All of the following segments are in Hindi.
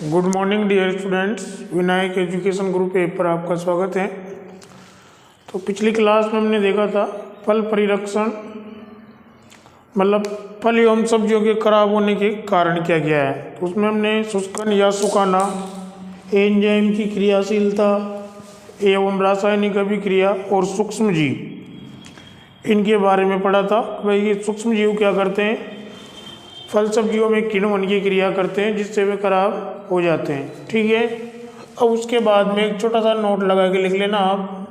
Good morning dear students, Vinayak education group app पर आपका स्वागत है। तो पिछली क्लास में हमने देखा था फल परिरक्षण, मतलब फल एवं सब्जियों के खराब होने के कारण क्या क्या है। तो उसमें हमने शुष्कन या सुखाना, एंजाइम की क्रियाशीलता एवं रासायनिक अभिक्रिया और सूक्ष्म जीव, इनके बारे में पढ़ा था। भाई ये सूक्ष्म जीव क्या करते हैं, फल सब्जियों में किण्वन की क्रिया करते हैं जिससे वे खराब हो जाते हैं। ठीक है, अब उसके बाद में एक छोटा सा नोट लगा के लिख लेना आप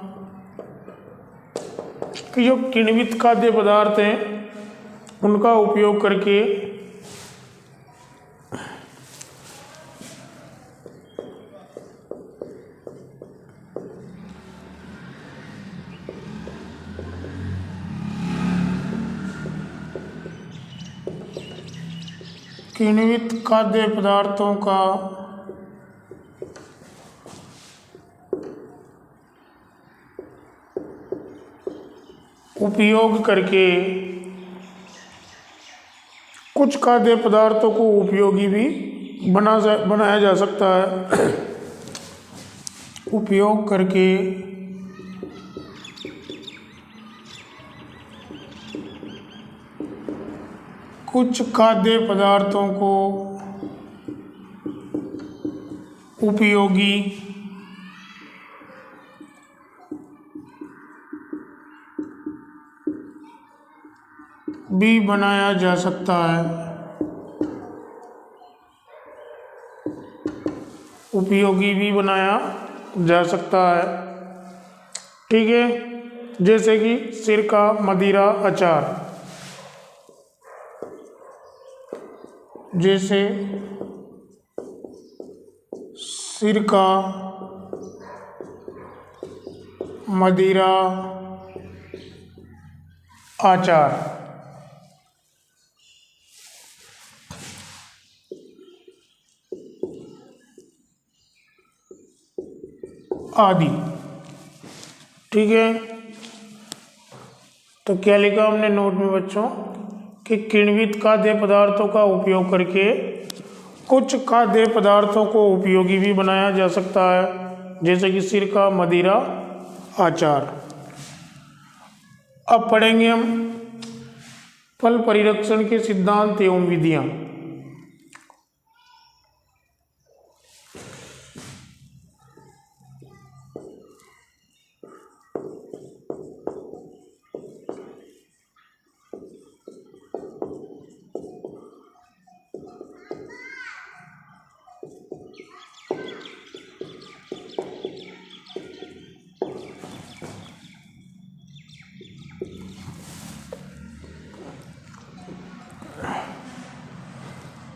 कि जो किण्वित खाद्य पदार्थ हैं उनका उपयोग करके किण्वित खाद्य पदार्थों का उपयोग करके कुछ खाद्य पदार्थों को उपयोगी भी बनाया जा सकता है। उपयोग करके कुछ खाद्य पदार्थों को उपयोगी भी बनाया जा सकता है। उपयोगी भी बनाया जा सकता है। ठीक है, जैसे कि सिरका, मदिरा, अचार। जैसे सिरका, मदिरा, अचार आदि। ठीक है, तो क्या लिखा हमने नोट में बच्चों कि किण्वित खाद्य पदार्थों का उपयोग करके कुछ खाद्य पदार्थों को उपयोगी भी बनाया जा सकता है, जैसे कि सिरका, मदिरा, अचार। अब पढ़ेंगे हम फल परिरक्षण के सिद्धांत एवं विधियां।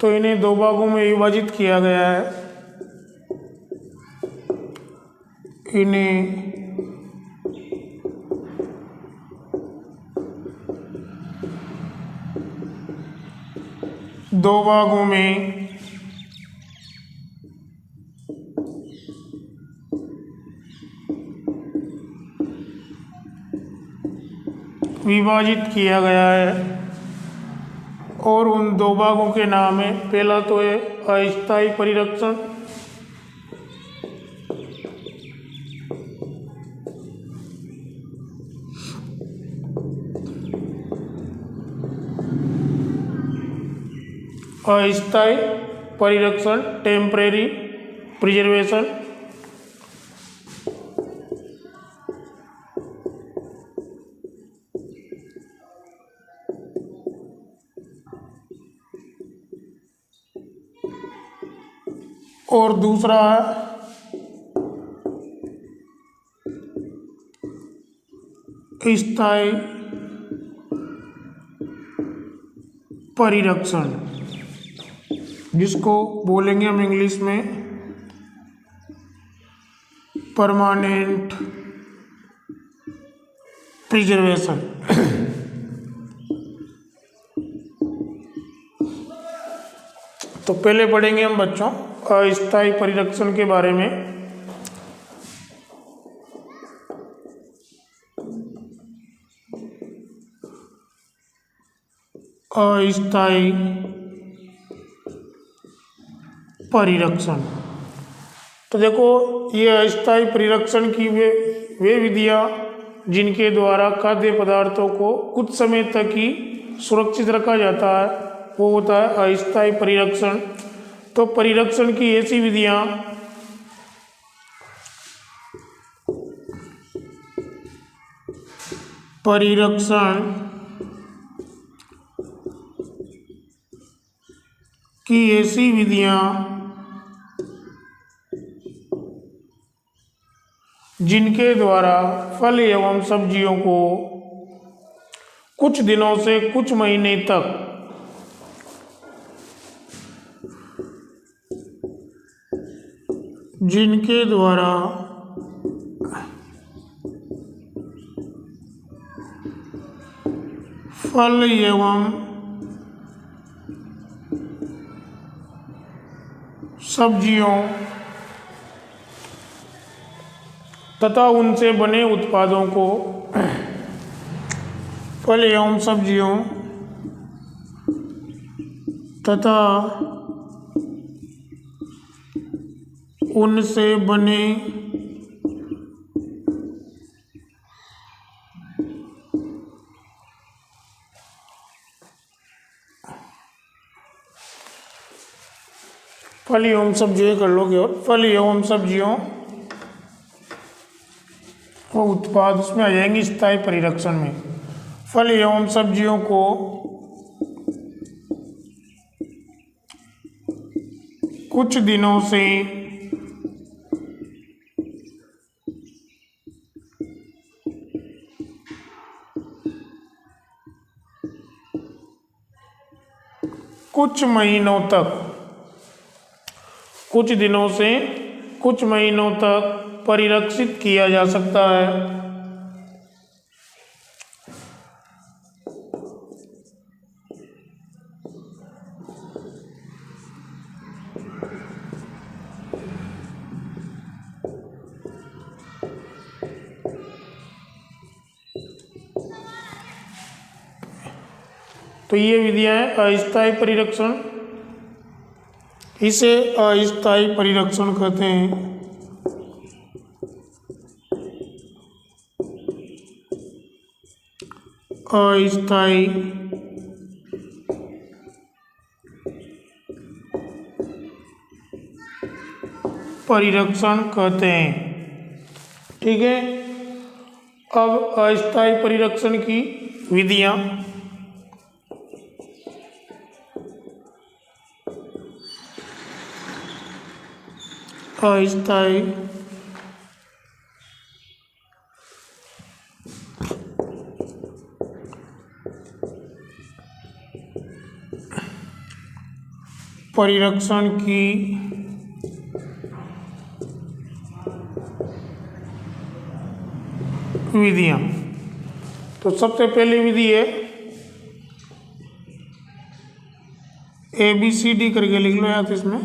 तो इन्हें दो भागों में विभाजित किया गया है। इन्हें दो भागों में विभाजित किया गया है और उन दो भागों के नाम है, पहला तो है अस्थायी परिरक्षण, अस्थायी परिरक्षण, टेम्परेरी प्रिजर्वेशन। और दूसरा है स्थायी परिरक्षण, जिसको बोलेंगे हम इंग्लिश में परमानेंट प्रिजर्वेशन। तो पहले पढ़ेंगे हम बच्चों अस्थायी परिरक्षण के बारे में। अस्थायी परिरक्षण। तो देखो ये अस्थायी परिरक्षण की वे विधियाँ जिनके द्वारा खाद्य पदार्थों को कुछ समय तक ही सुरक्षित रखा जाता है वो होता है अस्थायी परिरक्षण। तो परिरक्षण की ऐसी विधियाँ जिनके द्वारा फल एवं सब्जियों को कुछ दिनों से कुछ महीने तक फल एवं सब्जियों तथा उनसे बने उत्पादों को फल एवं सब्जियों तथा उनसे बने फल एवं सब्जियों कर लोगे और फल एवं सब्जियों वो उत्पाद उसमें आ जाएंगे स्थायी परिरक्षण में। फल एवं सब्जियों को कुछ दिनों से कुछ महीनों तक कुछ दिनों से कुछ महीनों तक परिरक्षित किया जा सकता है। तो ये विधियां हैं अस्थायी परिरक्षण, इसे अस्थायी परिरक्षण कहते हैं। अस्थायी परिरक्षण कहते हैं। ठीक है, अब अस्थायी परिरक्षण की विधियां अस्थायी परिरक्षण की विधियां। तो सबसे पहली विधि है ABCD करके लिख लो या तो इसमें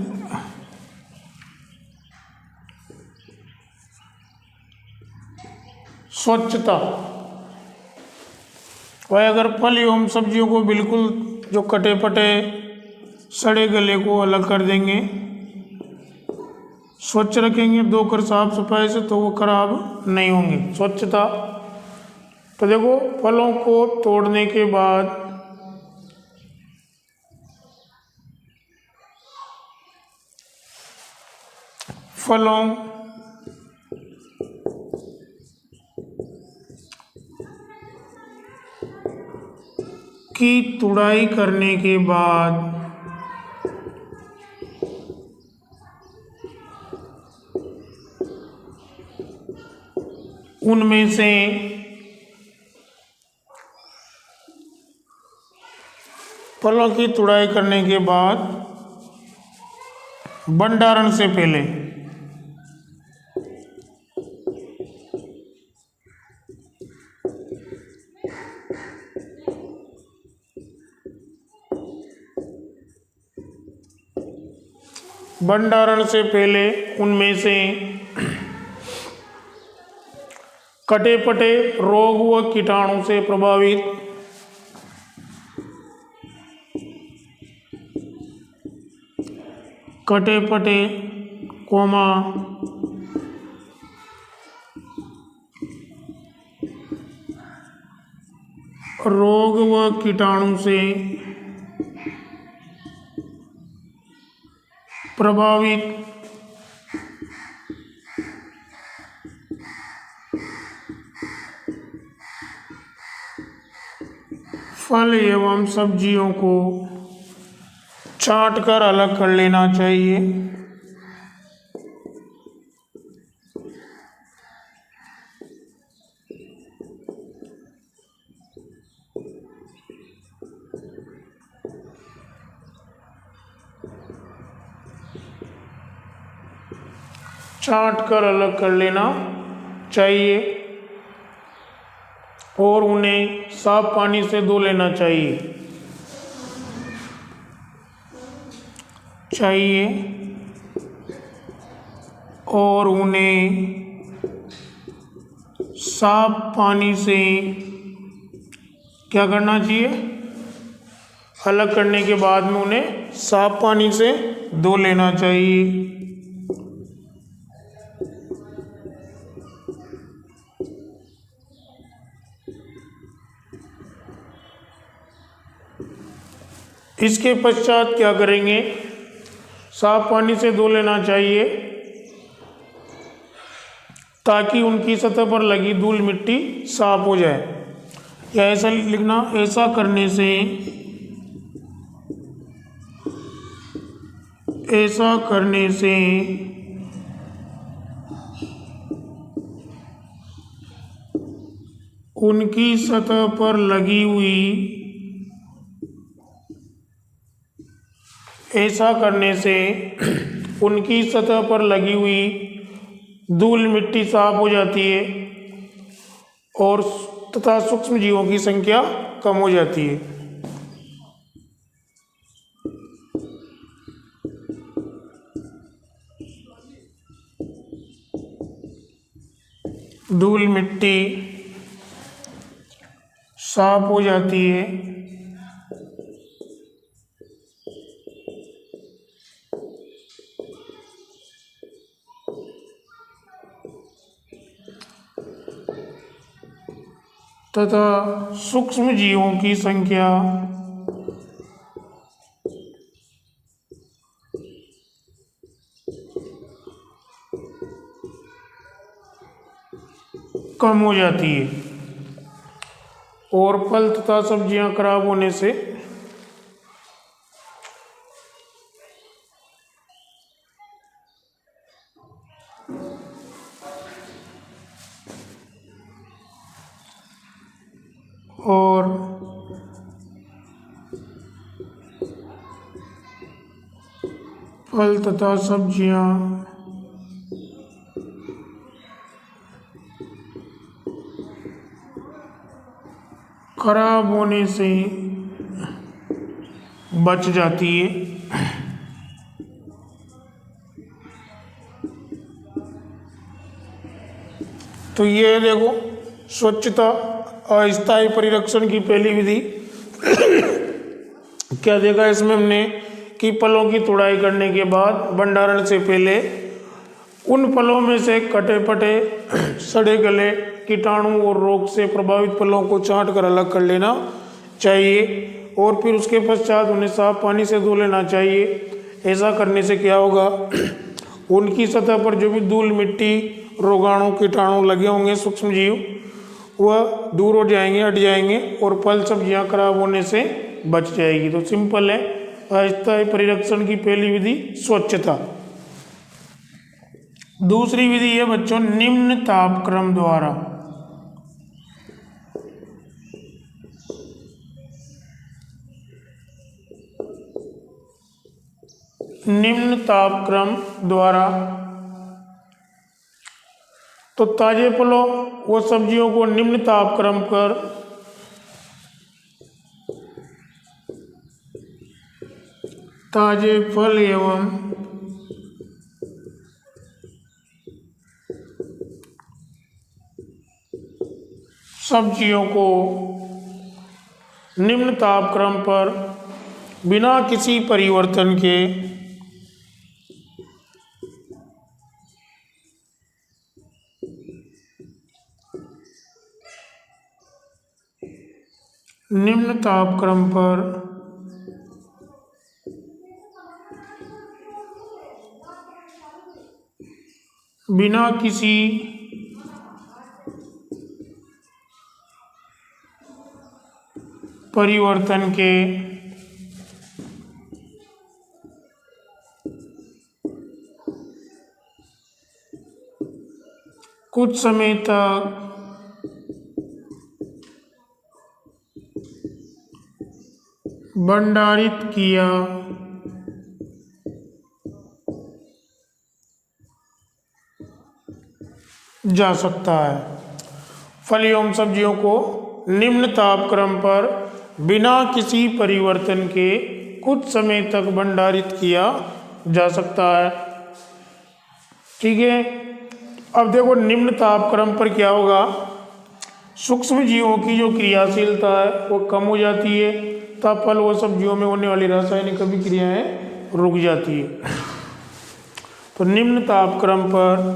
स्वच्छता। वह अगर फल एवं सब्जियों को बिल्कुल जो कटे पटे सड़े गले को अलग कर देंगे, स्वच्छ रखेंगे धोकर साफ सफाई से, तो वो खराब नहीं होंगे। स्वच्छता। तो देखो फलों को तोड़ने के बाद फलों की तुड़ाई करने के बाद उनमें से फलों की तुड़ाई करने के बाद भंडारण से पहले उनमें से कटे पटे रोग व कीटाणु से प्रभावित कटे पटे कोमा रोग व कीटाणु से प्रभावित फल एवं सब्जियों को छांट कर अलग कर लेना चाहिए। छांट कर अलग कर लेना चाहिए और उन्हें साफ पानी से धो लेना चाहिए और उन्हें साफ पानी से क्या करना चाहिए, अलग करने के बाद में उन्हें साफ पानी से धो लेना चाहिए। इसके पश्चात क्या करेंगे, साफ पानी से धो लेना चाहिए ताकि उनकी सतह पर लगी धूल मिट्टी साफ हो जाए। या ऐसा लिखना, ऐसा करने से उनकी सतह पर लगी हुई धूल मिट्टी साफ हो जाती है और तथा सूक्ष्म जीवों की संख्या कम हो जाती है। धूल मिट्टी साफ हो जाती है तथा सूक्ष्म जीवों की संख्या कम हो जाती है और फल तथा सब्जियां खराब होने से खराब होने से बच जाती है। तो ये देखो स्वच्छता अस्थायी परिरक्षण की पहली विधि क्या देखा इसमें हमने कि फलों की तुड़ाई करने के बाद भंडारण से पहले उन फलों में से कटे पटे सड़े गले कीटाणु और रोग से प्रभावित फलों को छांट कर अलग कर लेना चाहिए और फिर उसके पश्चात उन्हें साफ पानी से धो लेना चाहिए। ऐसा करने से क्या होगा, उनकी सतह पर जो भी धूल मिट्टी रोगाणु कीटाणु लगे होंगे सूक्ष्म जीव वह दूर हो जाएंगे, हट जाएंगे और फल सब्जियां खराब होने से बच जाएगी। तो सिंपल है, अस्थायी परिरक्षण की पहली विधि स्वच्छता। दूसरी विधि है बच्चों निम्न तापक्रम द्वारा। निम्न तापक्रम द्वारा तो ताजे फलों व सब्जियों को निम्न तापक्रम पर ताजे फल एवं सब्जियों को निम्न तापक्रम पर बिना किसी परिवर्तन के निम्न तापक्रम पर बिना किसी परिवर्तन के कुछ समय तक भंडारित किया जा सकता है। फल एवं सब्जियों को निम्न तापक्रम पर बिना किसी परिवर्तन के कुछ समय तक भंडारित किया जा सकता है। ठीक है, अब देखो निम्न तापक्रम पर क्या होगा, सूक्ष्म जीवों की जो क्रियाशीलता है वो कम हो जाती है, तब फल व सब्जियों में होने वाली रासायनिक अभिक्रियाएं रुक जाती है। तो निम्न तापक्रम पर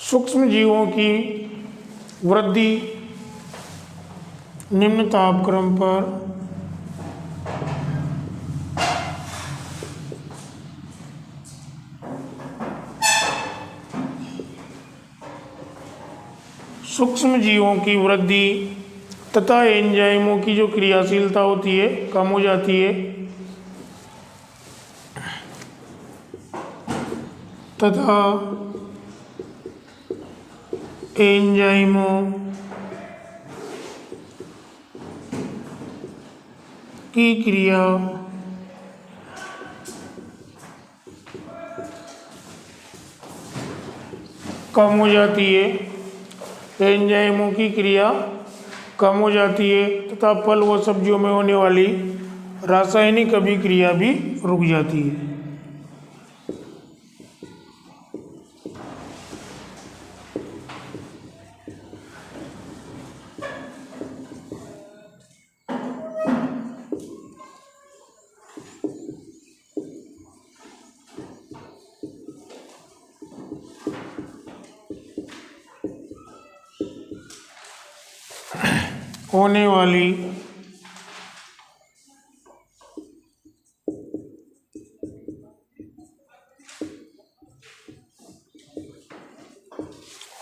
सूक्ष्म जीवों की वृद्धि निम्न तापक्रम पर सूक्ष्म जीवों की वृद्धि तथा एंजाइमों की जो क्रियाशीलता होती है कम हो जाती है, तथा एंजाइमों की क्रिया कम हो जाती है, एंजाइमों की क्रिया कम हो जाती है तथा फल व सब्जियों में होने वाली रासायनिक अभिक्रिया भी रुक जाती है। होने वाली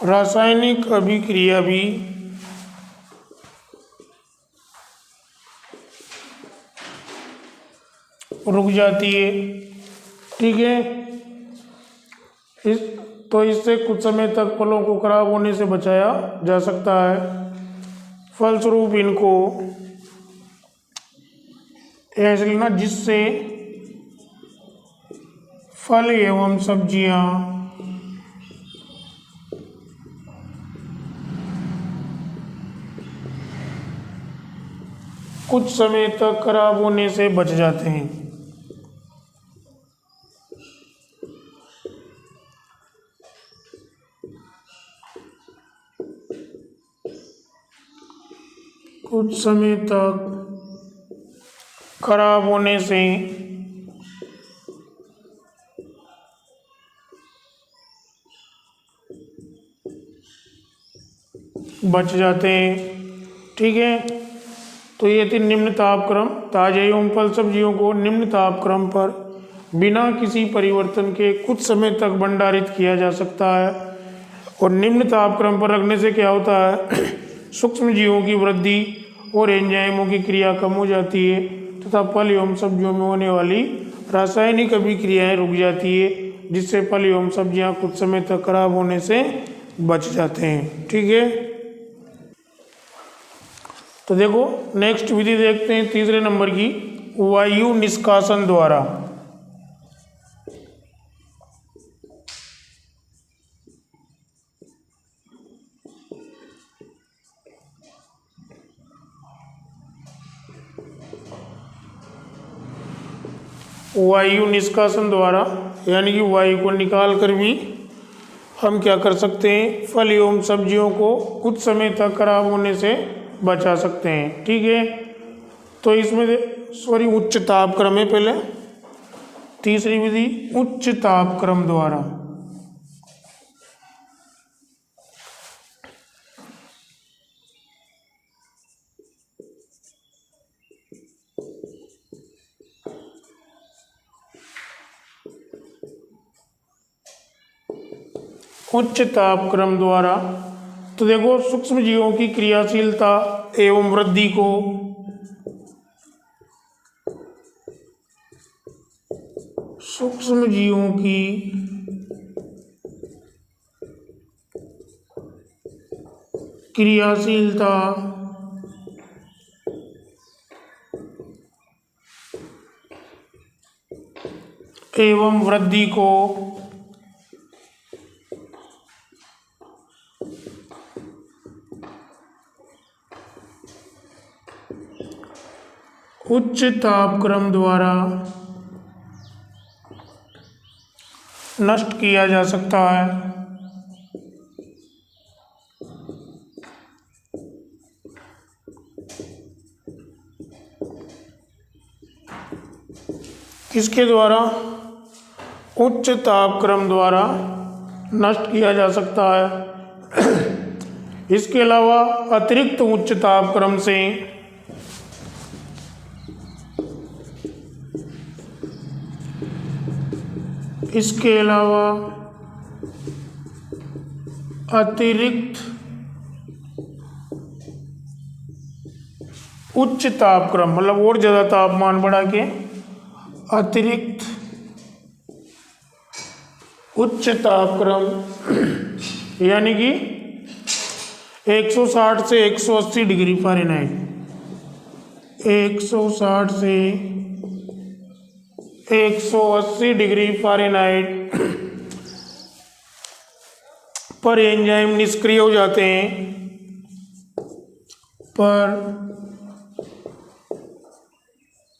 रासायनिक अभिक्रिया भी रुक जाती है। ठीक है, इससे कुछ समय तक फलों को खराब होने से बचाया जा सकता है। फलस्वरूप इनको ऐसे लेना जिससे फल एवं सब्जियां कुछ समय तक खराब होने से बच जाते हैं। कुछ समय तक खराब होने से बच जाते हैं। ठीक है, तो ये थी निम्न तापक्रम। ताजे एवं फल सब्जियों को निम्न तापक्रम पर बिना किसी परिवर्तन के कुछ समय तक भंडारित किया जा सकता है। और निम्न तापक्रम पर रखने से क्या होता है, सूक्ष्म जीवों की वृद्धि और एंजाइमों की क्रिया कम हो जाती है तथा फल एवं सब्जियों में होने वाली रासायनिक अभिक्रियाएं रुक जाती है, जिससे फल एवं सब्जियां कुछ समय तक खराब होने से बच जाते हैं। ठीक है, तो देखो नेक्स्ट विधि देखते हैं तीसरे नंबर की, वायु निष्कासन द्वारा। वायु निष्कासन द्वारा यानी कि वायु को निकाल कर भी हम क्या कर सकते हैं, फल एवं सब्जियों को कुछ समय तक खराब होने से बचा सकते हैं। ठीक है, तो इसमें उच्च तापक्रम है पहले। तीसरी विधि उच्च तापक्रम द्वारा। उच्च तापक्रम द्वारा। तो देखो सूक्ष्म जीवों की क्रियाशीलता एवं वृद्धि को सूक्ष्म जीवों की क्रियाशीलता एवं वृद्धि को उच्च तापक्रम द्वारा नष्ट किया जा सकता है। किसके द्वारा? उच्च तापक्रम द्वारा नष्ट किया जा सकता है। इसके अलावा अतिरिक्त उच्च तापक्रम से अतिरिक्त उच्च तापक्रम मतलब और ज़्यादा तापमान बढ़ा के अतिरिक्त उच्च तापक्रम यानी कि 160 से 180 डिग्री फ़ारेनहाइट, 160 से 180 डिग्री फ़ारेनहाइट पर एंजाइम निष्क्रिय हो जाते हैं।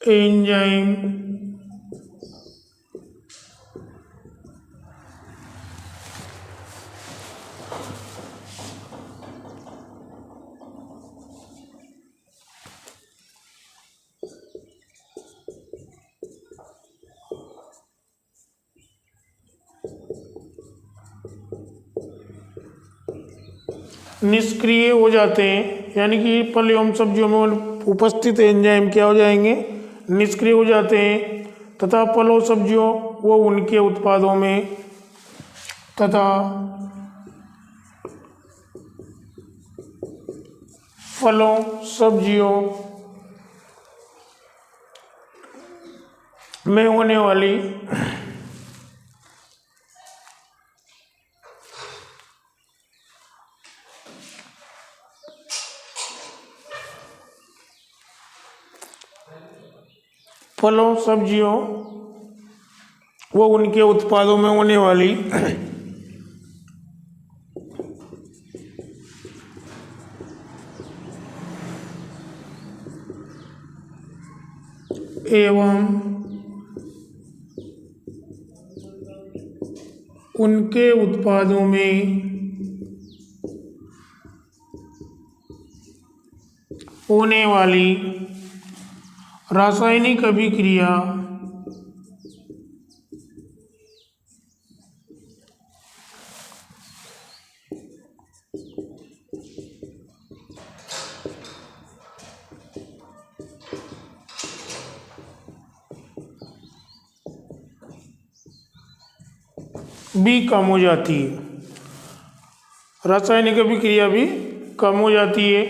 एंजाइम निष्क्रिय हो जाते हैं, यानी कि फल एवं सब्जियों में उपस्थित एंजाइम क्या हो जाएंगे? निष्क्रिय हो जाते हैं तथा फल और सब्जियों व उनके उत्पादों में फलों सब्जियों में होने वाली फलों सब्जियों व उनके उत्पादों में होने वाली एवं उनके उत्पादों में होने वाली रासायनिक अभिक्रिया भी कम हो जाती है। रासायनिक अभिक्रिया भी कम हो जाती है,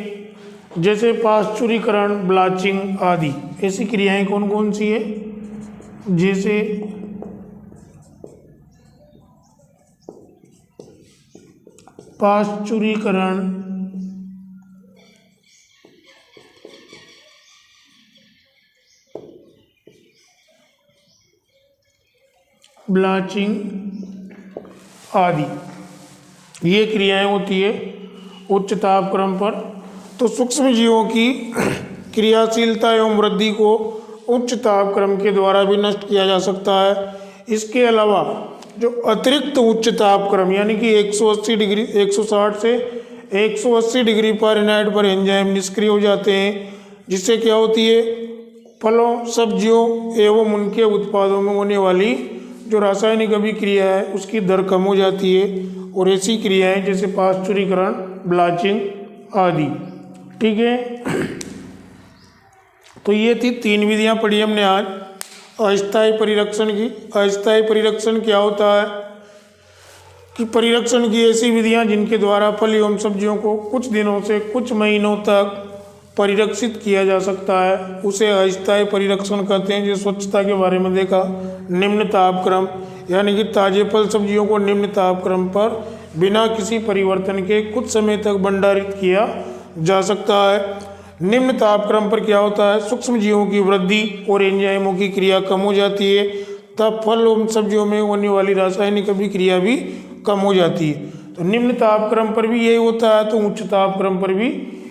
जैसे पाश्चुरीकरण, ब्लाचिंग आदि। ऐसी क्रियाएं कौन कौन सी है? जैसे पाश्चुरीकरण, ब्लाचिंग आदि, ये क्रियाएं होती है उच्च तापक्रम पर। तो सूक्ष्म जीवों की क्रियाशीलता एवं वृद्धि को उच्च तापक्रम के द्वारा भी नष्ट किया जा सकता है। इसके अलावा जो अतिरिक्त उच्च तापक्रम यानी कि 180 डिग्री 160 से 180 डिग्री फ़ारेनहाइट पर एंजाइम निष्क्रिय हो जाते हैं, जिससे क्या होती है? फलों, सब्जियों एवं उनके उत्पादों में होने वाली जो रासायनिक अभिक्रिया है उसकी दर कम हो जाती है। और ऐसी क्रियाएं जैसे पाश्चुरीकरण, ब्लाचिंग आदि। ठीक है, तो ये थी 3 विधियां पढ़ी हमने आज अस्थायी परिरक्षण की। अस्थायी परिरक्षण क्या होता है कि परिरक्षण की ऐसी विधियां जिनके द्वारा फल एवं सब्जियों को कुछ दिनों से कुछ महीनों तक परिरक्षित किया जा सकता है, उसे अस्थायी परिरक्षण कहते हैं। जो स्वच्छता के बारे में देखा, निम्न तापक्रम, यानी कि ताजे फल सब्जियों को निम्न तापक्रम पर बिना किसी परिवर्तन के कुछ समय तक भंडारित किया जा सकता है। निम्न तापक्रम पर क्या होता है, सूक्ष्म जीवों की वृद्धि और एंजाइमों की क्रिया कम हो जाती है, तब फल एवं सब्जियों में होने वाली रासायनिक अभिक्रिया भी कम हो जाती है। तो निम्न तापक्रम पर भी यही होता है, तो उच्च तापक्रम पर भी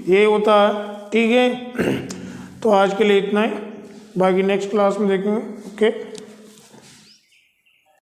यही होता है। ठीक है, तो आज के लिए इतना ही, बाकी नेक्स्ट क्लास में देखेंगे। ओके।